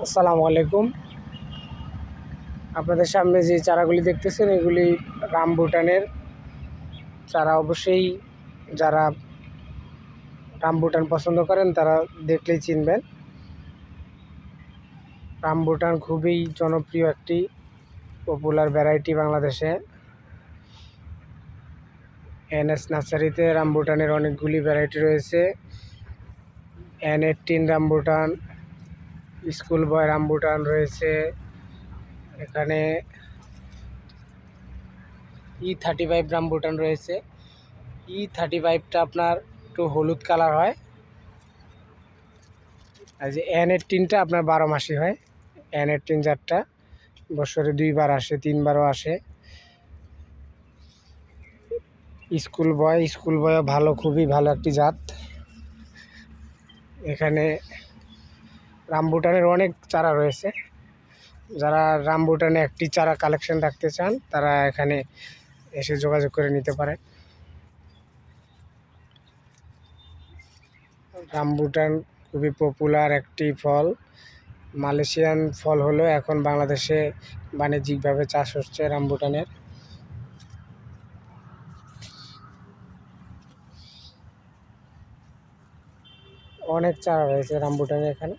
আসসালামু আলাইকুম। আপনাদের সামনে যে চারাগুলি দেখতেছেন এগুলি রামবুটানের চারা। অবশ্যই যারা রামবুটান পছন্দ করেন তারা দেখলেই চিনবেন। রামবুটান খুবই জনপ্রিয় একটি পপুলার ভ্যারাইটি বাংলাদেশে। এনএস নার্সারিতে রামবুটানের অনেকগুলি ভ্যারাইটি রয়েছে। N18 রামবুটান, স্কুল বয় রামবুটান রয়েছে। এখানে E35 রামবুটান রয়েছে। E35টা আপনার একটু হলুদ কালার হয়, আর যে N18টা আপনার 12 মাসি হয়। N18 জাতটা বছরে 2বার আসে, 3বারও আসে। স্কুল বয়ও ভালো, খুবই ভালো একটি জাত। এখানে রামবুটানের অনেক চারা রয়েছে। যারা রামবুটানে একটি চারা কালেকশন রাখতে চান তারা এখানে এসে যোগাযোগ করে নিতে পারে। রামবুটান খুবই পপুলার একটি ফল, মালয়েশিয়ান ফল হলেও এখন বাংলাদেশে বাণিজ্যিকভাবে চাষ হচ্ছে রামবুটানের। অনেক চারা রয়েছে রামবুটানের এখানে।